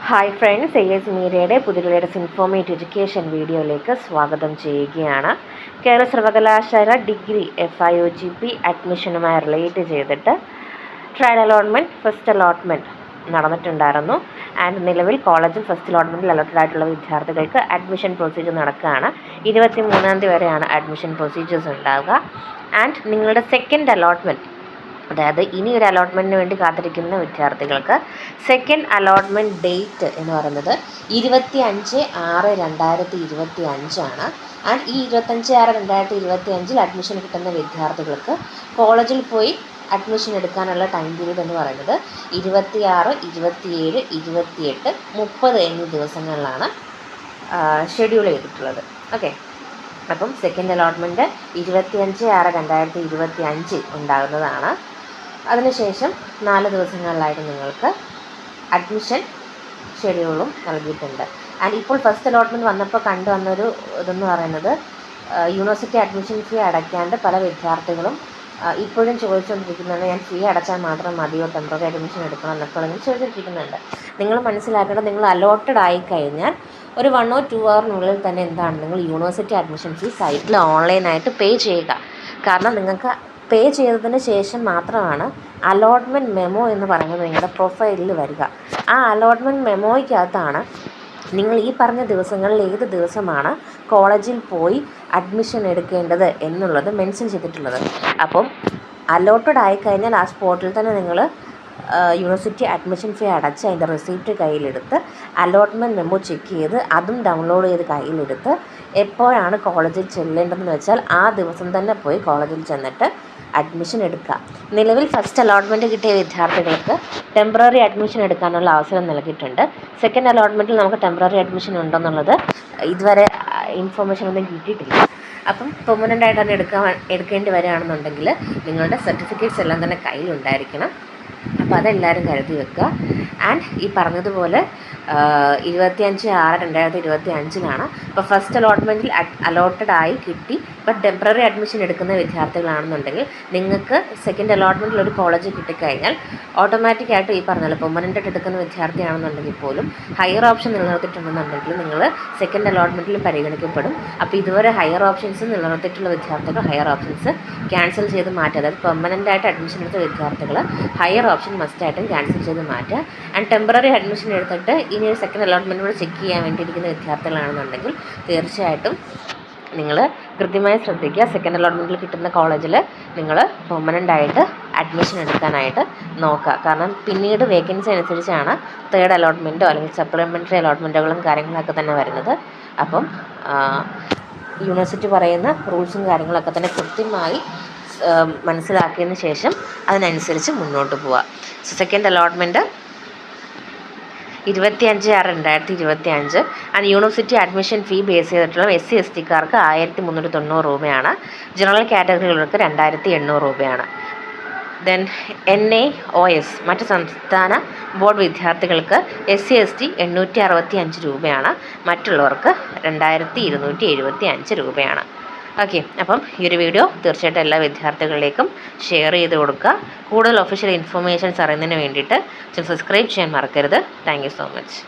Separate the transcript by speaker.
Speaker 1: Hi friends, AS മീഡിയയുടെ പുതിയ latest informative education വീഡിയോയിലേക്ക് സ്വാഗതം ചെയ്യുകയാണ്. കേരള സർവകലാശാല ഡിഗ്രി FIOGP അഡ്മിഷനുമായി റിലേറ്റ് ചെയ്തിട്ട് ട്രയൽ അലോട്ട്മെൻറ്റ്, ഫസ്റ്റ് അലോട്ട്മെൻറ്റ് നടന്നിട്ടുണ്ടായിരുന്നു. ആൻഡ് നിലവിൽ കോളേജിൽ ഫസ്റ്റ് അലോട്ട്മെൻറ്റിൽ അലോട്ടഡ് ആയിട്ടുള്ള വിദ്യാർത്ഥികൾക്ക് അഡ്മിഷൻ പ്രൊസീജിയർ നടക്കുകയാണ്. 23-ാം തീയതി വരെയാണ് അഡ്മിഷൻ പ്രൊസീജിയേഴ്സ് ഉണ്ടാവുക. ആൻഡ് നിങ്ങളുടെ സെക്കൻഡ് അലോട്ട്മെൻറ്റ്, അതായത് ഇനി ഒരു അലോട്ട്മെൻറ്റിന് വേണ്ടി കാത്തിരിക്കുന്ന വിദ്യാർത്ഥികൾക്ക് സെക്കൻഡ് അലോട്ട്മെൻറ്റ് ഡേറ്റ് എന്ന് പറയുന്നത് 25/6/2025 ആണ്. ആൻഡ് ഈ 25/6/2025 അഡ്മിഷൻ കിട്ടുന്ന വിദ്യാർത്ഥികൾക്ക് കോളേജിൽ പോയി അഡ്മിഷൻ എടുക്കാനുള്ള ടൈം പീരീഡ് എന്ന് പറയുന്നത് 26, 27, 28, 30 എന്നീ ദിവസങ്ങളിലാണ് ഷെഡ്യൂൾ ചെയ്തിട്ടുള്ളത്. ഓക്കെ, അപ്പം സെക്കൻഡ് അലോട്ട്മെൻറ്റ് 25/6/2025 ഉണ്ടാകുന്നതാണ്. അതിനുശേഷം 4 ദിവസങ്ങളിലായിട്ട് നിങ്ങൾക്ക് അഡ്മിഷൻ ഷെഡ്യൂളും നൽകിയിട്ടുണ്ട്. ആൻഡ് ഇപ്പോൾ ഫസ്റ്റ് അലോട്ട്മെൻറ്റ് വന്നപ്പോൾ കണ്ടുവന്നൊരു ഇതെന്ന് പറയുന്നത്, യൂണിവേഴ്സിറ്റി അഡ്മിഷൻ ഫീ അടയ്ക്കാണ്ട് പല വിദ്യാർത്ഥികളും ഇപ്പോഴും ചോദിച്ചുകൊണ്ടിരിക്കുന്നുണ്ട്, ഞാൻ ഫീ അടച്ചാൽ മാത്രം മതിയോ, ടെമ്പററി അഡ്മിഷൻ എടുക്കണം എന്നൊക്കെ ചോദിച്ചുകൊണ്ടിരിക്കുന്നുണ്ട്. നിങ്ങൾ മനസ്സിലാക്കേണ്ടത്, നിങ്ങൾ അലോട്ടഡ് ആയിക്കഴിഞ്ഞാൽ ഒരു 1 or 2 hourനുള്ളിൽ തന്നെ എന്താണ്, നിങ്ങൾ യൂണിവേഴ്സിറ്റി അഡ്മിഷൻ ഫീ സൈറ്റിൽ ഓൺലൈനായിട്ട് പേ ചെയ്യുക. കാരണം നിങ്ങൾക്ക് പേ ചെയ്തതിന് ശേഷം മാത്രമാണ് അലോട്ട്മെൻറ്റ് മെമ്മോ എന്ന് പറയുന്നത് നിങ്ങളുടെ പ്രൊഫൈലിൽ വരിക. ആ അലോട്ട്മെൻറ്റ് മെമ്മോയ്ക്കകത്താണ് നിങ്ങൾ ഈ പറഞ്ഞ ദിവസങ്ങളിൽ ഏത് ദിവസമാണ് കോളേജിൽ പോയി അഡ്മിഷൻ എടുക്കേണ്ടത് എന്നുള്ളത് മെൻഷൻ ചെയ്തിട്ടുള്ളത്. അപ്പം അലോട്ടഡ് ആയിക്കഴിഞ്ഞാൽ ആ സ്പോട്ടിൽ തന്നെ നിങ്ങൾ യൂണിവേഴ്സിറ്റി അഡ്മിഷൻ ഫീ അടച്ച് അതിൻ്റെ റെസിപ്റ്റ് കയ്യിലെടുത്ത് അലോട്ട്മെൻറ്റ് മെമ്മോ ചെക്ക് ചെയ്ത് അതും ഡൗൺലോഡ് ചെയ്ത് കയ്യിലെടുത്ത് എപ്പോഴാണ് കോളേജിൽ ചെല്ലേണ്ടതെന്ന് വെച്ചാൽ ആ ദിവസം തന്നെ പോയി കോളേജിൽ ചെന്നിട്ട് അഡ്മിഷൻ എടുക്കുക. നിലവിൽ ഫസ്റ്റ് അലോട്ട്മെൻറ്റ് കിട്ടിയ വിദ്യാർത്ഥികൾക്ക് ടെമ്പററി അഡ്മിഷൻ എടുക്കാനുള്ള അവസരം നൽകിയിട്ടുണ്ട്. സെക്കൻഡ് അലോട്ട്മെൻറ്റിൽ നമുക്ക് ടെമ്പററി അഡ്മിഷൻ ഉണ്ടെന്നുള്ളത് ഇതുവരെ ഇൻഫോർമേഷൻ ഒന്നും കിട്ടിയിട്ടില്ല. അപ്പം പെർമനൻ്റ് ആയിട്ട് തന്നെ എടുക്കേണ്ടി വരികയാണെന്നുണ്ടെങ്കിൽ നിങ്ങളുടെ സർട്ടിഫിക്കറ്റ്സ് എല്ലാം തന്നെ കയ്യിലുണ്ടായിരിക്കണം. അപ്പോൾ അതെല്ലാവരും കരുതി വെക്കുക. ആൻഡ് ഈ പറഞ്ഞതുപോലെ 25/6/2025 ഇപ്പോൾ ഫസ്റ്റ് അലോട്ട്മെൻറ്റിൽ അലോട്ടഡ് ആയി കിട്ടി, ബട്ട് ടെമ്പററി അഡ്മിഷൻ എടുക്കുന്ന വിദ്യാർത്ഥികളാണെന്നുണ്ടെങ്കിൽ നിങ്ങൾക്ക് സെക്കൻഡ് അലോട്ട്മെൻറ്റിൽ ഒരു കോളേജ് കിട്ടിക്കഴിഞ്ഞാൽ ഓട്ടോമാറ്റിക്കായിട്ട് ഈ പറഞ്ഞാൽ പെർമനൻ്റ് ആയിട്ട് എടുക്കുന്ന വിദ്യാർത്ഥിയാണെന്നുണ്ടെങ്കിൽ പോലും ഹയർ ഓപ്ഷൻ നിലനിർത്തിയിട്ടുണ്ടെന്നുണ്ടെങ്കിൽ നിങ്ങൾ സെക്കൻഡ് അലോട്ട്മെൻറ്റിലും പരിഗണിക്കപ്പെടും. അപ്പോൾ ഇതുവരെ ഹയർ ഓപ്ഷൻസ് നിലനിർത്തിയിട്ടുള്ള വിദ്യാർത്ഥികൾ ഹയർ ഓപ്ഷൻസ് ക്യാൻസൽ ചെയ്ത് മാറ്റുക. അതായത് പെർമനൻ്റ് ആയിട്ട് അഡ്മിഷൻ എടുത്ത വിദ്യാർത്ഥികൾ ഹയർ ഓപ്ഷൻ മസ്റ്റായിട്ടും ക്യാൻസൽ ചെയ്ത് മാറ്റുക. ആൻഡ് ടെമ്പററി അഡ്മിഷൻ എടുത്തിട്ട് ഇനി ഒരു സെക്കൻഡ് അലോട്ട്മെൻറ്റ് കൂടെ ചെക്ക് ചെയ്യാൻ വേണ്ടിയിരിക്കുന്ന വിദ്യാർത്ഥികളാണെന്നുണ്ടെങ്കിൽ തീർച്ചയായിട്ടും നിങ്ങൾ കൃത്യമായി ശ്രദ്ധിക്കുക. സെക്കൻഡ് അലോട്ട്മെൻറ്റിൽ കിട്ടുന്ന കോളേജിൽ നിങ്ങൾ പെർമനൻ്റ് ആയിട്ട് അഡ്മിഷൻ എടുക്കാനായിട്ട് നോക്കുക. കാരണം പിന്നീട് വേക്കൻസി അനുസരിച്ചാണ് തേർഡ് അലോട്ട്മെൻറ്റോ അല്ലെങ്കിൽ സപ്ലിമെൻ്ററി അലോട്ട്മെൻറ്റുകളും കാര്യങ്ങളൊക്കെ തന്നെ വരുന്നത്. അപ്പം യൂണിവേഴ്സിറ്റി പറയുന്ന റൂൾസും കാര്യങ്ങളൊക്കെ തന്നെ കൃത്യമായി മനസ്സിലാക്കിയതിന് ശേഷം അതിനനുസരിച്ച് മുന്നോട്ട് പോവുക. Second allotment 25/6/2025 and university admission fee base ചെയ്തിട്ടുള്ള SC STക്കാർക്ക് 1390 രൂപയാണ്. ജനറൽ കാറ്റഗറികൾക്ക് 2800 രൂപയാണ്. ദെൻ NAOS മറ്റ് സംസ്ഥാന ബോർഡ് വിദ്യാർത്ഥികൾക്ക് SC ST 865 രൂപയാണ്. മറ്റുള്ളവർക്ക് 2275 രൂപയാണ്. ഓക്കെ, അപ്പം ഈ ഒരു വീഡിയോ തീർച്ചയായിട്ടും എല്ലാ വിദ്യാർത്ഥികളിലേക്കും ഷെയർ ചെയ്ത് കൊടുക്കുക. കൂടുതൽ ഒഫീഷ്യൽ ഇൻഫർമേഷൻസ് അറിയുന്നതിന് വേണ്ടിയിട്ട് സബ്സ്ക്രൈബ് ചെയ്യാൻ മറക്കരുത്. Thank you so much.